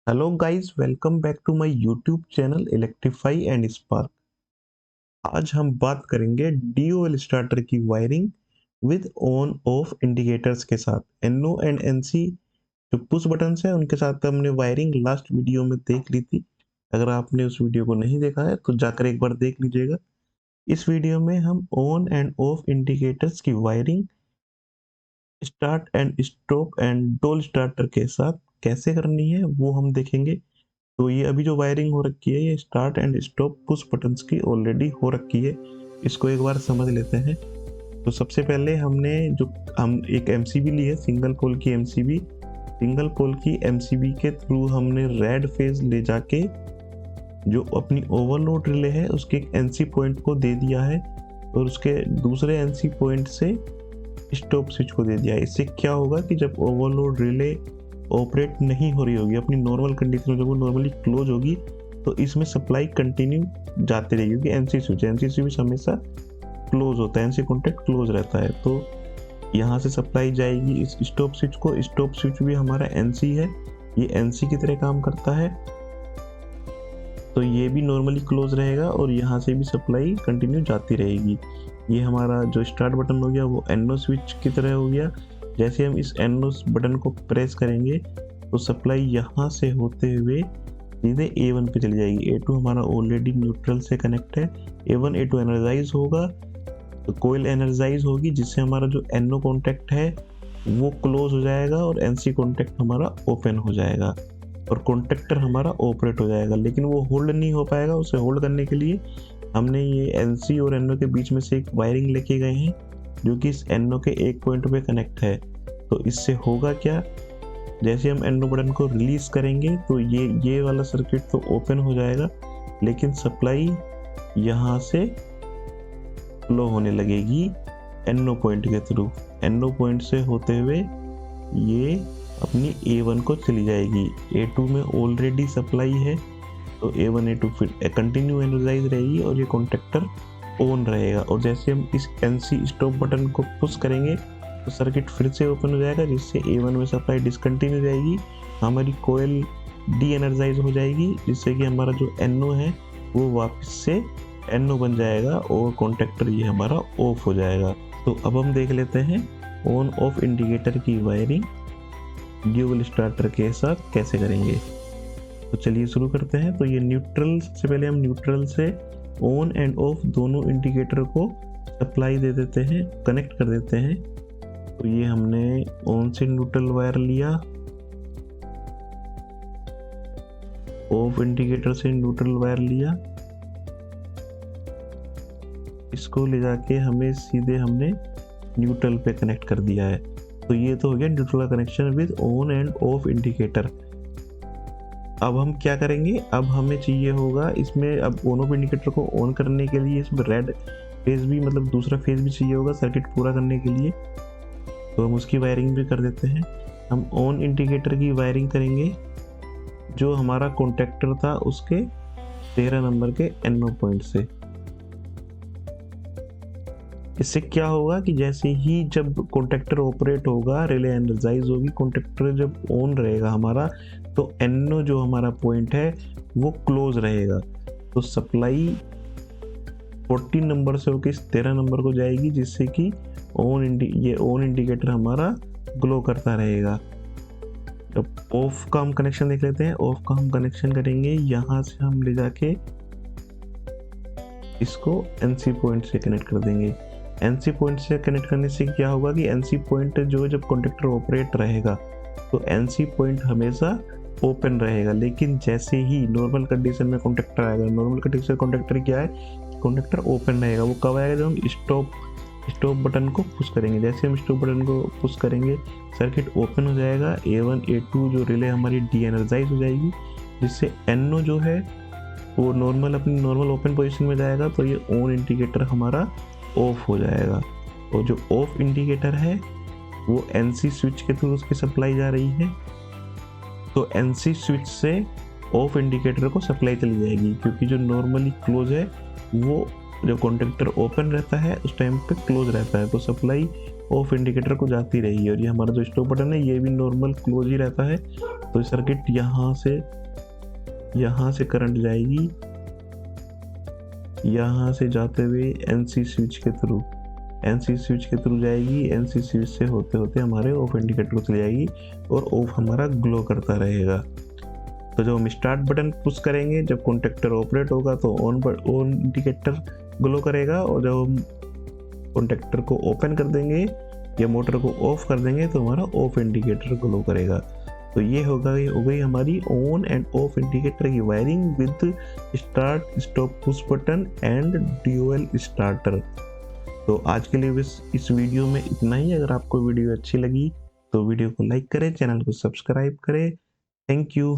Hello guys, welcome back to my YouTube channel Electrify and Spark. आज हम बात करेंगे डीओएल स्टार्टर की wiring with on off indicators के साथ। एनओ एंड एनसी जो पुश बटन्स है उनके साथ हमने वायरिंग लास्ट वीडियो में देख ली थी। अगर आपने उस वीडियो को नहीं देखा है तो जाकर एक बार देख लीजिएगा। इस वीडियो में हम ऑन एंड ऑफ इंडिकेटर्स की wiring start and stop and डोल स्टार्टर के साथ कैसे करनी है वो हम देखेंगे। तो ये अभी जो वायरिंग हो रखी है ये start and stop push buttons की ऑलरेडी हो रखी है। इसको एक बार समझ लेते हैं। तो सबसे पहले हम एक एमसीबी ली है, सिंगल पोल की एमसीबी। सिंगल पोल की एमसीबी के थ्रू हमने रेड फेज ले जाके जो अपनी ओवरलोड रिले है उसके एक एनसी पॉइंट को दे दिया है और उसके दूसरे एनसी पॉइंट से स्टॉप स्विच को दे दिया है। इससे क्या होगा कि जब ओवरलोड रिले ऑपरेट नहीं हो रही होगी अपनी नॉर्मल कंडीशन में, जब वो नॉर्मली क्लोज होगी तो इसमें सप्लाई कंटिन्यू जाती रहेगी, क्योंकि एनसी स्विच हमेशा क्लोज होता है, एनसी कॉन्टैक्ट क्लोज रहता है। तो यहाँ से सप्लाई जाएगी इस स्टॉप स्विच को। स्टॉप स्विच भी हमारा एनसी है, ये एनसी की तरह काम करता है, तो ये भी नॉर्मली क्लोज रहेगा और यहाँ से भी सप्लाई कंटिन्यू जाती रहेगी। ये हमारा जो स्टार्ट बटन हो गया वो एनओ स्विच की तरह हो गया। जैसे हम इस एनओ बटन को प्रेस करेंगे तो सप्लाई यहाँ से होते हुए सीधे A1 पे चली जाएगी। A2 हमारा ऑलरेडी न्यूट्रल से कनेक्ट है। A1 A2 एनर्जाइज होगा तो कोयल एनर्जाइज होगी, जिससे हमारा जो एनओ कॉन्टैक्ट है वो क्लोज हो जाएगा और एनसी कॉन्टैक्ट हमारा ओपन हो जाएगा और कॉन्टैक्टर हमारा ऑपरेट हो जाएगा। लेकिन वो होल्ड नहीं हो पाएगा। उसे होल्ड करने के लिए हमने ये एनसी और एनओ के बीच में से एक वायरिंग लेके गए हैं जो कि इस एनओ के एक पॉइंट पे कनेक्ट है। तो इससे होगा क्या, जैसे हम एनओ बटन को रिलीज करेंगे तो ये वाला सर्किट तो ओपन हो जाएगा, लेकिन सप्लाई यहाँ से फ्लो होने लगेगी एनओ पॉइंट के थ्रू। एनओ पॉइंट से होते हुए ये अपनी A1 को चली जाएगी। A2 में ऑलरेडी सप्लाई है तो A1 A2 फिर कंटिन्यू एनर्जाइज रहेगी और ये कॉन्टैक्टर ऑन रहेगा। और जैसे हम इस एनसी स्टॉप बटन को पुश करेंगे तो सर्किट फिर से ओपन हो जाएगा, जिससे A1 में सप्लाई डिसकंटिन्यू जाएगी, हमारी कोयल डी एनर्जाइज हो जाएगी, जिससे कि हमारा जो NO है वो वापस से NO बन जाएगा और कॉन्टैक्टर ये हमारा ऑफ हो जाएगा। तो अब हम देख लेते हैं ऑन ऑफ इंडिकेटर की वायरिंग ड्यूअल स्टार्टर के साथ कैसे करेंगे। तो चलिए शुरू करते हैं। तो ये न्यूट्रल, सबसे पहले हम न्यूट्रल से ऑन एंड ऑफ दोनों इंडिकेटर को सप्लाई दे देते हैं, कनेक्ट कर देते हैं। तो ये हमने ऑन से न्यूट्रल वायर लिया, ऑफ इंडिकेटर से न्यूट्रल वायर लिया, इसको ले जाके हमने न्यूट्रल पे कनेक्ट कर दिया है। तो ये तो हो गया neutral connection with on end of indicator. अब हम क्या करेंगे, अब हमें चाहिए होगा इसमें, अब ऑन ऑफ इंडिकेटर को ऑन करने के लिए इसमें रेड फेज भी, मतलब दूसरा फेज भी चाहिए होगा सर्किट पूरा करने के लिए। तो हम उसकी वायरिंग भी कर देते हैं। हम ऑन इंडिकेटर की वायरिंग करेंगे जो हमारा कॉन्टैक्टर था उसके 13 नंबर के NO पॉइंट से। इससे क्या होगा कि जैसे ही जब कॉन्टैक्टर ऑपरेट होगा, रिले एनर्जाइज होगी, कॉन्टैक्टर जब ऑन रहेगा हमारा, तो NO जो हमारा पॉइंट है वो क्लोज रहेगा। तो सप्लाई 14 नंबर से होकर इस 13 नंबर को जाएगी, जिससे कि ये ऑन इंडिकेटर हमारा ग्लो करता रहेगा। अब ऑफ का हम कनेक्शन देख लेते हैं। ऑफ का हम कनेक्शन करेंगे, यहाँ से हम ले जाके इसको NC पॉइंट से कनेक्ट कर देंगे। NC पॉइंट से कनेक्ट करने से क्या होगा कि NC पॉइंट जो जब कॉन्टैक्टर ऑपरेट रहेगा तो NC पॉइंट हमेशा ओपन रहेगा। लेकिन जैसे ही नॉर्मल कंडीशन में कॉन्टैक्टर आएगा, नॉर्मल कंडीशन कॉन्टैक्टर क्या है, कॉन्टैक्टर ओपन रहेगा। वो कब आएगा, जब हम स्टॉप बटन को पुश करेंगे। जैसे हम स्टॉप बटन को पुश करेंगे सर्किट ओपन हो जाएगा। A1 A2 जो रिले हमारी डी एनर्जाइज हो जाएगी, जिससे NO जो है वो अपनी नॉर्मल ओपन पोजीशन में जाएगा। तो ये ऑन इंडिकेटर हमारा ऑफ हो जाएगा और जो ऑफ इंडिकेटर है वो NC स्विच के थ्रू उसकी सप्लाई जा रही है। तो NC स्विच से ऑफ इंडिकेटर को सप्लाई चली जाएगी, क्योंकि जो नॉर्मली क्लोज है वो जब कॉन्टैक्टर ओपन रहता है उस टाइम पे क्लोज रहता है। तो सप्लाई ऑफ इंडिकेटर को जाती रहेगी। और ये हमारा जो स्टॉप बटन है ये भी नॉर्मल क्लोज ही रहता है। तो सर्किट यहाँ से करंट जाएगी, यहाँ से जाते हुए एनसी स्विच के थ्रू जाएगी। एनसी स्विच से होते होते हमारे ऑफ इंडिकेटर चली जाएगी और ऑफ हमारा ग्लो करता रहेगा। तो जब हम स्टार्ट बटन पुश करेंगे, जब कॉन्टेक्टर ऑपरेट होगा तो ऑन इंडिकेटर ग्लो करेगा, और जब हम कॉन्टेक्टर को ओपन कर देंगे या मोटर को ऑफ कर देंगे तो हमारा ऑफ इंडिकेटर ग्लो करेगा। तो ये हो गई हमारी ऑन एंड ऑफ इंडिकेटर की wiring with start stop push button and dual starter. तो आज के लिए बस इस वीडियो में इतना ही। अगर आपको वीडियो अच्छी लगी तो वीडियो को लाइक करें, चैनल को सब्सक्राइब करें। Thank you.